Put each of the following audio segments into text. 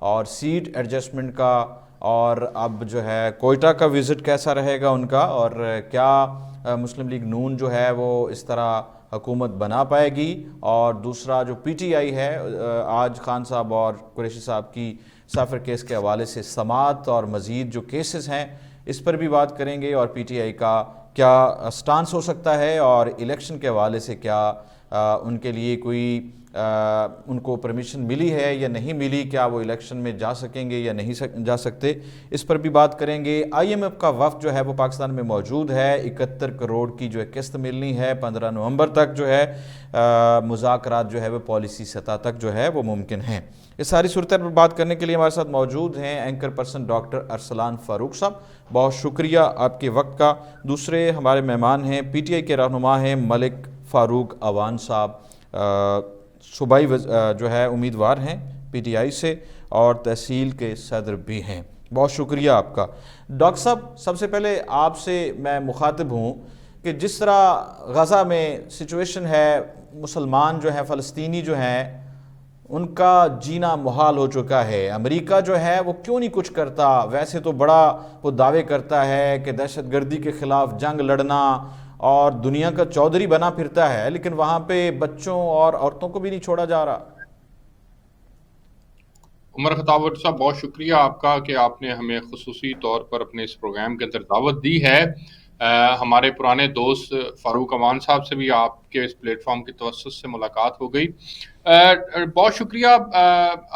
और seat adjustment का, और अब जो है कोयटा का विज़िट कैसा रहेगा उनका, और क्या मुस्लिम लीग नून जो है वो इस तरह हुकूमत बना पाएगी। और दूसरा जो पीटीआई है, आज खान साहब और कुरैशी साहब की साफिर केस के हवाले से समाअत और मज़ीद जो केसेस हैं इस पर भी बात करेंगे, और पीटीआई का क्या स्टांस हो सकता है, और इलेक्शन के हवाले से क्या उनके लिए कोई उनको परमिशन मिली है या नहीं मिली, क्या वो इलेक्शन में जा सकेंगे या नहीं जा सकते, इस पर भी बात करेंगे। आईएमएफ का वफ़द जो है वो पाकिस्तान में मौजूद है, 71 करोड़ की जो है किस्त मिलनी है, 15 नवंबर तक जो है मुज़ाकरात जो है वो पॉलिसी सतह तक जो है वो मुमकिन है। इस सारी सूरत पर बात करने के लिए हमारे साथ मौजूद हैं anchor person doctor Arsalan Farooq साहब, बहुत शुक्रिया आपके वक्त का। दूसरे हमारे मेहमान हैं पीटीआई के रहनुमा हैं मलिक फ़ारूक अवान साहब, सूबाई जो है उम्मीदवार हैं पीटीआई से, और तहसील के सदर भी हैं। बहुत शुक्रिया आपका। डॉक्टर साहब, सबसे पहले आपसे मैं मुखातिब हूँ कि जिस तरह गज़ा में सिचुएशन है, मुसलमान जो हैं, फ़लस्तीनी जो हैं, उनका जीना मुहाल हो चुका है। अमेरिका जो है वो क्यों नहीं कुछ करता? वैसे तो बड़ा वो दावे करता है कि दहशतगर्दी के ख़िलाफ़ जंग लड़ना, और दुनिया का चौधरी बना फिरता है, लेकिन वहाँ पे बच्चों और औरतों को भी नहीं छोड़ा जा रहा। उमर खतावत साहब, बहुत शुक्रिया आपका कि आपने हमें खुसूसी तौर पर अपने इस प्रोग्राम के अंदर दावत दी है। हमारे पुराने दोस्त फ़ारूक अमान साहब से भी आपके इस प्लेटफॉर्म की तवज्जुह से मुलाकात हो गई। बहुत शुक्रिया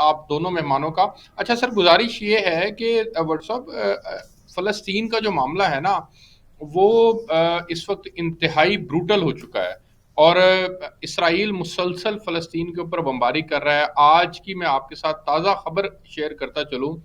आप दोनों मेहमानों का। अच्छा सर, गुजारिश ये है कि व्हाट्सअप फ़लस्तीन का जो मामला है ना, वो इस वक्त इंतहाई ब्रूटल हो चुका है, और इसराइल मुसलसल फ़लस्तीन के ऊपर बमबारी कर रहा है। आज की मैं आपके साथ ताज़ा खबर शेयर करता चलूँ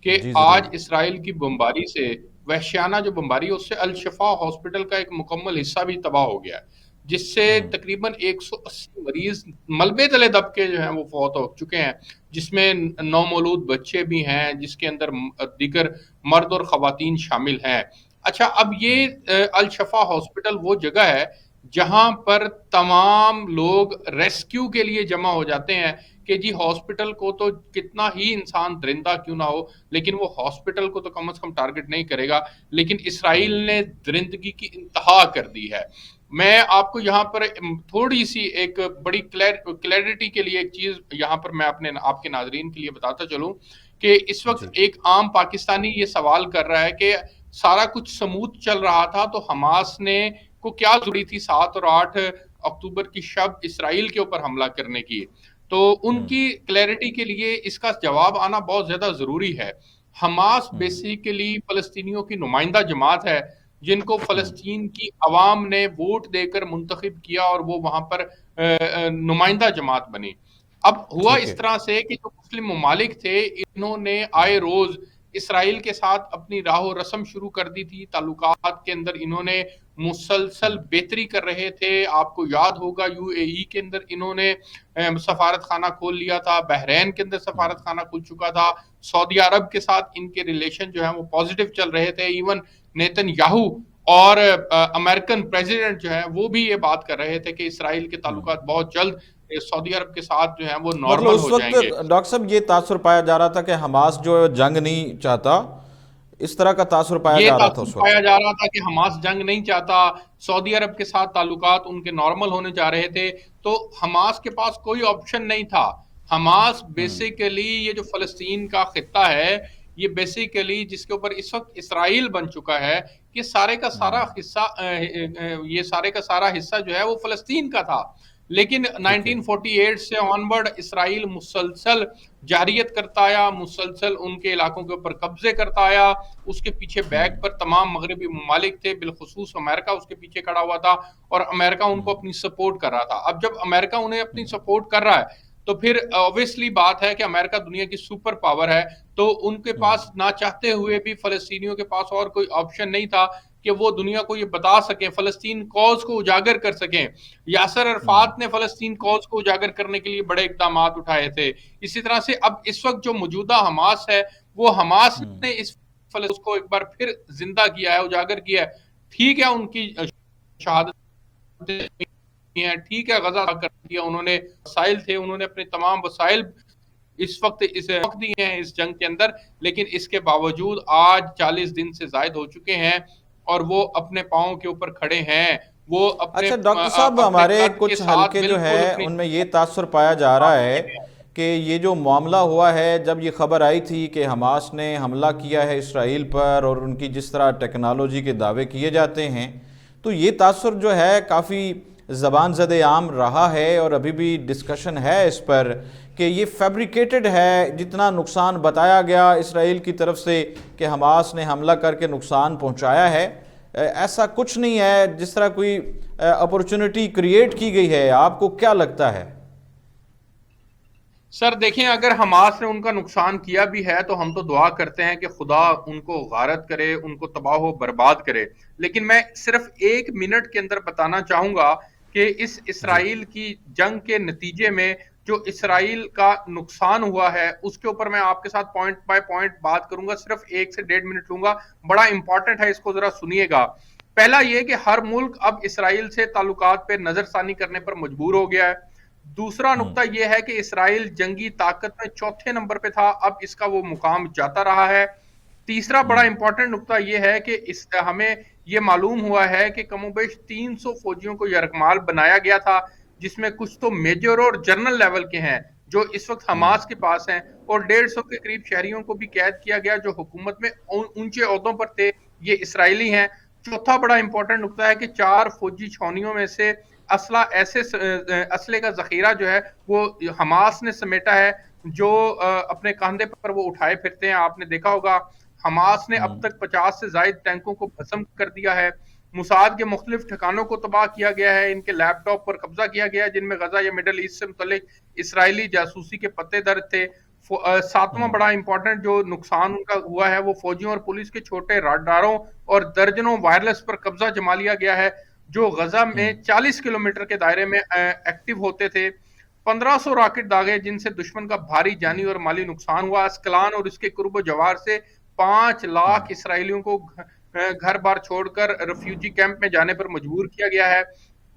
कि जी आज ज़रूर। इसराइल की बमबारी से, वहशियाना जो बमबारी है, उससे अल शिफा हॉस्पिटल का एक मुकम्मल हिस्सा भी तबाह हो गया है, जिससे तकरीबन 180 मरीज मलबे तले दब के जो हैं वो फौत हो चुके हैं, जिसमें नौमौलूद बच्चे भी हैं, जिसके अंदर दीगर मर्द और ख़वातीन शामिल हैं। अच्छा, अब ये अल शफा हॉस्पिटल वो जगह है जहां पर तमाम लोग रेस्क्यू के लिए जमा हो जाते हैं कि जी हॉस्पिटल को तो कितना ही इंसान दरिंदा क्यों ना हो, लेकिन वो हॉस्पिटल को तो कम से कम टारगेट नहीं करेगा। लेकिन इसराइल ने दरिंदगी की इंतहा कर दी है। मैं आपको यहाँ पर थोड़ी सी एक बड़ी क्लैरिटी के लिए एक चीज यहाँ पर मैं अपने आपके नाजरीन के लिए बताता चलूं कि इस जी। वक्त एक आम पाकिस्तानी ये सवाल कर रहा है कि सारा कुछ स्मूथ चल रहा था तो हमास ने को क्या जरूरी थी 7 और 8 अक्टूबर की शब इसराइल के ऊपर हमला करने की। तो उनकी क्लैरिटी के लिए इसका जवाब आना बहुत ज्यादा जरूरी है। हमास बेसिकली फलस्तीनियों की नुमाइंदा जमात है, जिनको फलस्तीन की अवाम ने वोट देकर मुंतखब किया और वो वहां पर नुमाइंदा जमात बनी। अब हुआ ठीक है। इस तरह से कि जो मुस्लिम ममालिक थे, इन्होंने आए रोज इसराइल के साथ अपनी राह रस्म शुरू कर दी थी। ताल्लुकात के अंदर इन्होंने मुसलसल बेहतरी कर रहे थे। आपको याद होगा यूएई के अंदर इन्होंने सफारत खाना खोल लिया था, बहरीन के अंदर सफारत खाना खुल चुका था, सऊदी अरब के साथ इनके रिलेशन जो है वो पॉजिटिव चल रहे थे। इवन नेतन याहू और अमेरिकन प्रेसिडेंट जो है वो भी ये बात कर रहे थे कि इसराइल के ताल्लुकात बहुत जल्द सऊदी अरब के साथ जो है वो मतलब नॉर्मल उस हो वक्त जाएंगे। डॉक्टर साहब ये तासुर पाया जा रहा था कि हमास जो है जंग नहीं चाहता, इस तरह का तासुर पाया ये जा रहा था तासुर उस पाया वक्त। जा रहा था कि हमास जंग नहीं चाहता, सऊदी अरब के साथ ताल्लुकात उनके नॉर्मल होने जा रहे थे। तो हमास के पास कोई ऑप्शन नहीं था। हमास बेसिकली ये जो फलस्तीन का खित्ता है, ये बेसिकली जिसके ऊपर इस वक्त इसराइल बन चुका है, ये सारे का सारा हिस्सा ये सारे का सारा हिस्सा जो है वो फलस्तीन का था। लेकिन ठीक है। 1948 से ऑनवर्ड इसराइल मुसलसल जारियत करता आया, मुसलसल उनके इलाकों के ऊपर कब्जे करता आया। उसके पीछे बैक पर तमाम मगरबी ममालिक थे, बिलखसूस अमेरिका उसके पीछे खड़ा हुआ था, और अमेरिका उनको अपनी सपोर्ट कर रहा था। अब जब अमेरिका उन्हें अपनी सपोर्ट कर रहा है, तो फिर ऑब्वियसली बात है कि अमेरिका दुनिया की सुपर पावर है, तो उनके पास ना चाहते हुए भी फलस्तीनियों के पास और कोई ऑप्शन नहीं था कि वो दुनिया को ये बता सकें, फलस्तीन कॉज को उजागर कर सकें। यासर अरफात ने फलस्तीन कॉज को उजागर करने के लिए बड़े इकदाम उठाए थे। इसी तरह से अब इस वक्त जो मौजूदा हमास है, वो हमास ने इस फलस्तीन को एक बार फिर जिंदा किया है, उजागर किया है। ठीक है, उनकी शहादत है, ठीक है, गजा कर दिया उन्होंने, वसाइल थे, उन्होंने अपने तमाम वसाइल इस वक्त इस वक्त दिए हैं इस जंग के अंदर, लेकिन इसके बावजूद आज 40 दिन से जायद हो चुके हैं और वो अपने पाँव के ऊपर खड़े हैं। वो अपने अच्छा डॉक्टर साहब, अपने हमारे कद के कुछ साथ हलके जो बिल्कुल है अपनी उनमें ये तासुर पाया जा रहा है कि ये जो मामला हुआ है, जब ये खबर आई थी कि हमास ने हमला किया है इसराइल पर और उनकी जिस तरह टेक्नोलॉजी के दावे किए जाते हैं, तो ये तासुर जो है काफ़ी ज़बान ज़द आम रहा है और अभी भी डिस्कशन है इस पर कि ये फैब्रिकेटेड है। जितना नुकसान बताया गया इसराइल की तरफ से कि हमास ने हमला करके नुकसान पहुंचाया है, ऐसा कुछ नहीं है। जिस तरह कोई अपॉर्चुनिटी क्रिएट की गई है, आपको क्या लगता है? सर देखें, अगर हमास ने उनका नुकसान किया भी है तो हम तो दुआ करते हैं कि खुदा उनको गारत करे, उनको तबाह बर्बाद करे। लेकिन मैं सिर्फ 1 मिनट के अंदर बताना चाहूंगा कि इस जी। इसराइल की जंग के नतीजे में जो इसराइल का नुकसान हुआ है उसके ऊपर मैं आपके साथ पॉइंट बाय पॉइंट बात करूंगा। सिर्फ 1 से 1.5 मिनट लूंगा, बड़ा इंपॉर्टेंट है, इसको जरा सुनिएगा। पहला यह कि हर मुल्क अब इसराइल से ताल्लुकात पे नजरसानी करने पर मजबूर हो गया है। दूसरा नुकता यह है कि इसराइल जंगी ताकत में चौथे नंबर पे था, अब इसका वो मुकाम जाता रहा है। तीसरा बड़ा इंपॉर्टेंट नुकता यह है कि इस हमें ये मालूम हुआ है कि कमोबेश 300 फौजियों को यरगमाल बनाया गया था, जिसमें कुछ तो मेजर और जनरल लेवल के हैं जो इस वक्त हमास के पास हैं, और 150 के करीब शहरियों को भी कैद किया गया जो हुकूमत में ऊंचे ओहदों पर थे, ये इसराइली हैं। चौथा बड़ा इंपॉर्टेंट नुकता है कि 4 फौजी छावनियों में से असले का जखीरा जो है वो हमास ने समेटा है, जो अपने कंधे पर वो उठाए फिरते हैं। आपने देखा होगा हमास ने अब तक 50 से ज्यादा टैंकों को भस्म कर दिया है। मुसाद के मुख्तलिफ ठिकानों को तबाह किया गया है, इनके लैपटॉप पर कब्जा किया गया है जिनमें गजा या मिडल ईस्ट से मुतल्लिक इसराइली जासूसी के पत्ते दर्ज थे। सातवां बड़ा इंपॉर्टेंट जो नुकसान उनका हुआ है वो फौजियों और पुलिस के छोटे राडारों और दर्जनों वायरलेस पर कब्जा जमा लिया गया है, जो गजा में 40 किलोमीटर के दायरे में एक्टिव होते थे। 1500 रॉकेट दागे जिनसे दुश्मन का भारी जानी और माली नुकसान हुआ। अस्कलान और इसके कुर्ब जवार से 5 लाख इसराइलियों को घर बार छोड़कर रेफ्यूजी कैंप में जाने पर मजबूर किया गया है।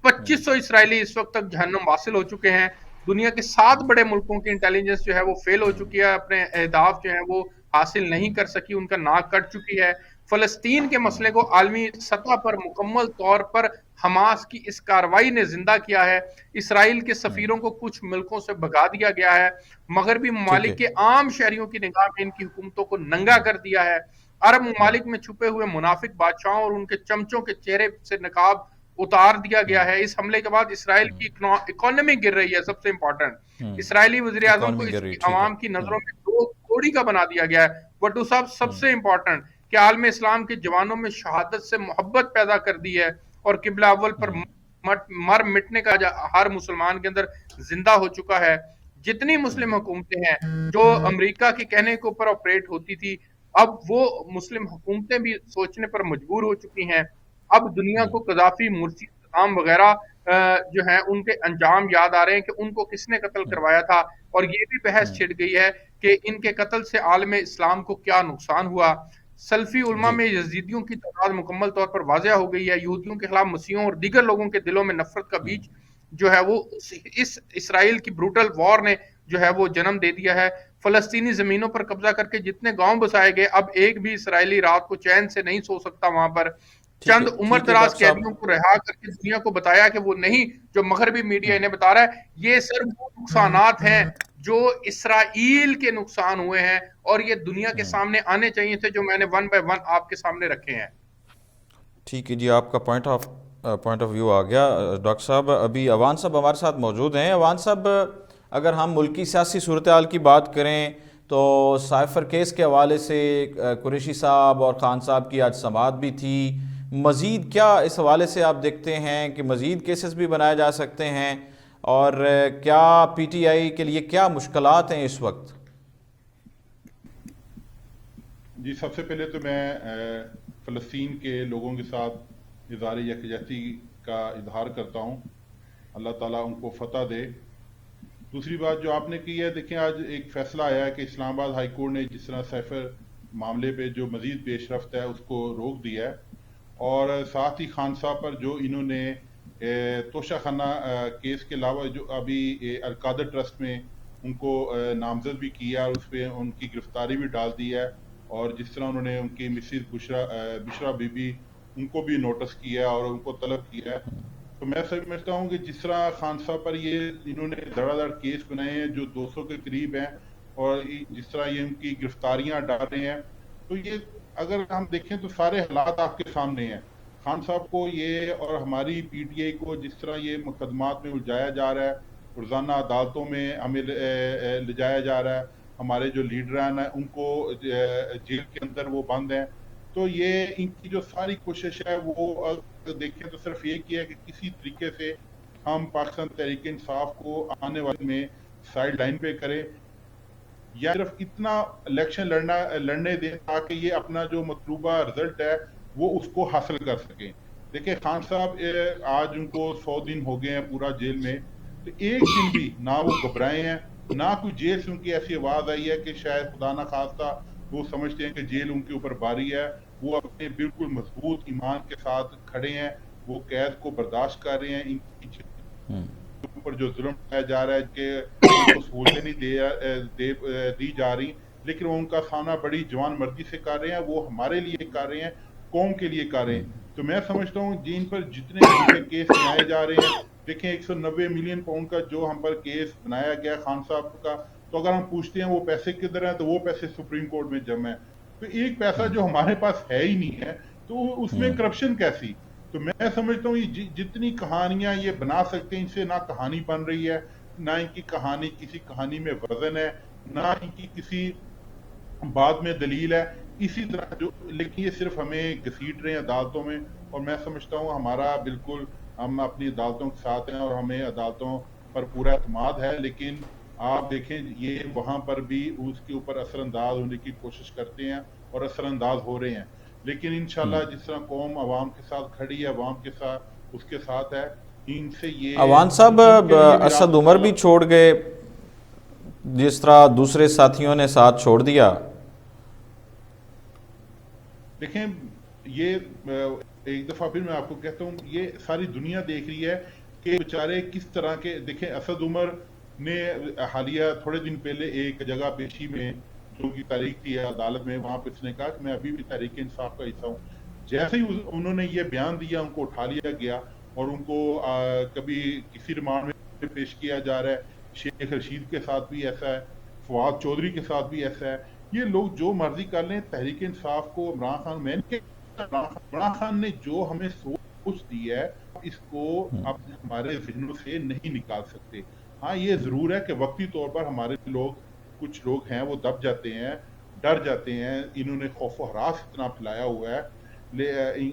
2500 इसराइली इस वक्त तक जहन्नुम वासिल हो चुके हैं। दुनिया के 7 बड़े मुल्कों की इंटेलिजेंस जो है वो फेल हो चुकी है, अपने अहदाफ जो है वो हासिल नहीं कर सकी, उनका नाक कट चुकी है। फलस्तीन के मसले को आलमी सतह पर मुकम्मल तौर पर हमास की इस कार्रवाई ने जिंदा किया है। इसराइल के सफीरों को कुछ मुल्कों से भगा दिया गया है। मगरबी ठीक ममालिक है। के आम शहरियों की निगाह में इनकी हुकूमतों को नंगा कर दिया है। अरब ममालिक में छुपे हुए मुनाफिक बादशाहों और उनके चमचों के चेहरे से नकाब उतार दिया गया है। इस हमले के बाद इसराइल की इकोनॉमी गिर रही है। सबसे इंपॉर्टेंट, इसराइली वजीर आजम को इकॉनमी गिर रही, इसकी ठीक है। आवाम की नजरों में दो कोड़ी का बना दिया गया है। वड्डू साहब, सबसे इंपॉर्टेंट कि आलम इस्लाम के जवानों में शहादत से मोहब्बत पैदा कर दी है और किबला अव्वल पर मर मिटने का हर मुसलमान के अंदर जिंदा हो चुका है। जितनी मुस्लिम हुकूमतें हैं जो अमेरिका के कहने के ऊपर ऑपरेट होती थी, अब वो मुस्लिम हुकूमतें भी सोचने पर मजबूर हो चुकी हैं। अब दुनिया को कदाफी, मुर्सी, सद्दाम वगैरह जो है उनके अंजाम याद आ रहे हैं कि उनको किसने कत्ल करवाया था, और ये भी बहस छिड़ गई है कि इनके कत्ल से आलम इस्लाम को क्या नुकसान हुआ। सल्फी उलमा जी। में यजीदियों की तादाद मुकम्मल तौर पर वाज़ेह हो गई है। यहूदियों के खिलाफ मसीहों और दीगर लोगों के दिलों में नफरत का बीज जो है वो इस इसराइल की ब्रूटल वॉर ने जो है वो जन्म दे दिया है। फलस्तीनी जमीनों पर कब्जा करके जितने गांव बसाए गए, अब एक भी इसराइली रात को चैन से नहीं सो सकता वहां पर। ठीक चंद है। उम्र ठीक है दराज डॉक्टर कैदियों साहब। को रिहा करके दुनिया को बताया कि वो नहीं जो मगरबी मीडिया इन्हें बता रहा है। ये सिर्फ वो नुकसानात हैं जो इसराइल के नुकसान हुए हैं, और ये दुनिया के सामने आने चाहिए थे, जो मैंने वन बाय वन आपके सामने रखे हैं। ठीक है जी, आपका पॉइंट ऑफ व्यू आ गया। डॉक्टर साहब, अभी अवान साहब हमारे साथ मौजूद हैं। अवान साहब, अगर हम मुल्की सियासी सूरत हाल की बात करें तो साइफर केस के हवाले से कुरैशी साहब और ख़ान साहब की आज समाअत भी थी। मज़ीद क्या इस हवाले से आप देखते हैं कि मज़ीद केसेस भी बनाए जा सकते हैं, और क्या पीटीआई के लिए क्या मुश्किलात हैं इस वक्त? जी, सबसे पहले तो मैं फ़लस्तीन के लोगों के साथ इज़हार यकजहती का इजहार करता हूँ। अल्लाह ताला उनको फ़तह दे। दूसरी बात जो आपने की है, देखें आज एक फ़ैसला आया है कि इस्लामाबाद हाई कोर्ट ने जिस तरह सैफर मामले पे जो मज़ीद पेशरफ्त है उसको रोक दिया है, और साथ ही खान साहब पर जो इन्होंने तोशाखाना केस के अलावा जो अभी अलकादर ट्रस्ट में उनको नामजद भी किया और उस पर उनकी गिरफ्तारी भी डाल दी है। और जिस तरह उन्होंने उनकी मिसिज बिशरा बीबी उनको भी नोटिस किया और उनको तलब किया है। तो मैं समझता हूँ कि जिस तरह खान साहब पर ये इन्होंने धड़ाधड़ केस बनाए हैं जो 200 के करीब हैं, और जिस तरह ये उनकी गिरफ्तारियां डाल रहे हैं, तो ये अगर हम देखें तो सारे हालात आपके सामने हैं। खान साहब को ये और हमारी पीटीआई को जिस तरह ये मुकदमात में उलझाया जा रहा है, रोजाना अदालतों में हमें ले जाया जा रहा है, हमारे जो लीडरान हैं उनको जेल के अंदर वो बंद हैं। तो ये इनकी जो सारी कोशिश है वो अगर देखें तो सिर्फ ये किया है कि किसी तरीके से हम पाकिस्तान तहरीक इंसाफ को आने वाले में साइड लाइन पे करें, या सिर्फ इतना इलेक्शन लड़ने दें ताकि ये अपना जो मतलूबा रिजल्ट है वो उसको हासिल कर सकें। देखिए खान साहब आज उनको 100 दिन हो गए हैं पूरा जेल में, तो एक दिन भी ना वो घबराए हैं, ना कोई जेल से उनकी ऐसी आवाज आई है कि शायद खुदा ना खास्ता वो समझते हैं कि जेल उनके ऊपर बारी है। वो अपने बिल्कुल मजबूत ईमान के साथ खड़े हैं, वो कैद को बर्दाश्त कर रहे हैं। इनकी ऊपर जो जुल्म किया जा रहा है कि उनको सहूलतें नहीं दी जा रही, लेकिन वो उनका सामना बड़ी जवान मर्जी से कर रहे हैं। वो हमारे लिए कर रहे हैं, कौम के लिए कर रहे हैं। तो मैं समझता हूँ जिन पर जितने झूठे केस बनाए जा रहे हैं, देखें 190 मिलियन पाउंड का जो हम पर केस बनाया गया खान साहब का, तो अगर हम पूछते हैं वो पैसे किधर हैं, तो वो पैसे सुप्रीम कोर्ट में जमा है। तो एक पैसा जो हमारे पास है ही नहीं है, तो उसमें करप्शन कैसी? तो मैं समझता हूँ ये जितनी कहानियां ये बना सकते हैं, इनसे ना कहानी बन रही है, ना इनकी कहानी किसी कहानी में वजन है, ना इनकी किसी बात में दलील है। इसी तरह जो, लेकिन ये सिर्फ हमें घसीट रहे हैं अदालतों में। और मैं समझता हूँ हमारा बिल्कुल, हम अपनी अदालतों के साथ हैं और हमें अदालतों पर पूरा एतमाद है, लेकिन आप देखें ये वहां पर भी उसके ऊपर असरअंदाज होने की कोशिश करते हैं और असरअंदाज हो रहे हैं। लेकिन इंशाल्लाह जिस तरह कौम अवाम के साथ खड़ी है, अवाम के साथ उसके साथ है, इनसे ये अवान साहब असद उमर भी छोड़ गए, जिस तरह दूसरे साथियों ने साथ छोड़ दिया। देखें ये एक दफा फिर मैं आपको कहता हूँ, ये सारी दुनिया देख रही है कि बेचारे किस तरह के। देखें असद उमर ने हालिया थोड़े दिन पहले एक जगह पेशी में जो की तारीख थी अदालत में, वहां पर उसने कहा कि मैं अभी भी तहरीक इंसाफ का हिस्सा हूँ। जैसे ही उन्होंने ये बयान दिया, उनको उठा लिया गया और उनको कभी किसी रिमांड में पेश किया जा रहा है। शेख रशीद के साथ भी ऐसा है, फवाद चौधरी के साथ भी ऐसा है। ये लोग जो मर्जी कर लें, तहरीक इंसाफ को इमरान खान, इमरान खान ने जो हमें सोच दी है इसको आप हमारे ज़हनों से नहीं निकाल सकते। हाँ ये जरूर है कि वक्ती तौर पर हमारे लोग, कुछ लोग हैं वो दब जाते हैं, डर जाते हैं। इन्होंने खौफ हरास इतना फैलाया हुआ है,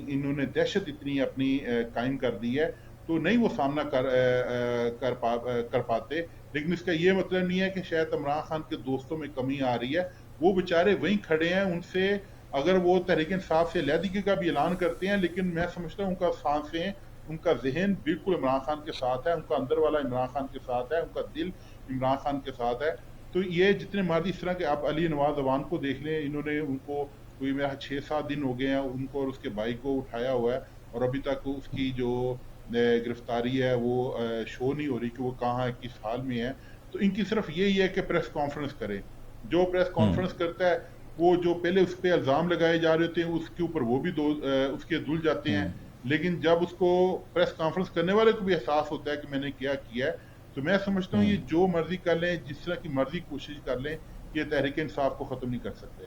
इन्होंने दहशत इतनी अपनी कायम कर दी है, तो नहीं वो सामना कर पाते। लेकिन इसका ये मतलब नहीं है कि शायद इमरान खान के दोस्तों में कमी आ रही है। वो बेचारे वहीं खड़े हैं, उनसे अगर वो तहरीक इंसाफ से अलहदगी का भी ऐलान करते हैं, लेकिन मैं समझता हूँ उनका सांसें, उनका जहन बिल्कुल इमरान खान के साथ है, उनका अंदर वाला इमरान खान के साथ है, उनका दिल इमरान खान के साथ है। तो ये जितने मर्जी, इस तरह के आप अली नवाज अवान को देख लें, इन्होंने उनको कोई मेरा 6-7 दिन हो गए हैं उनको और उसके भाई को उठाया हुआ है, और अभी तक उसकी जो गिरफ्तारी है वो शो नहीं हो रही कि वो कहाँ है, किस हाल में है। तो इनकी सिर्फ यही है कि प्रेस कॉन्फ्रेंस करें। जो प्रेस कॉन्फ्रेंस करता है, वो जो पहले उस पर इल्ज़ाम लगाए जा रहे थे उसके ऊपर वो भी उसके धुल जाते हैं। लेकिन जब उसको प्रेस कॉन्फ्रेंस करने वाले को भी एहसास होता है कि मैंने क्या किया है, तो मैं समझता हूँ ये जो मर्जी कर लें, जिस तरह की मर्जी कोशिश कर लें, ये तहरीक इंसाफ को ख़त्म नहीं कर सकते।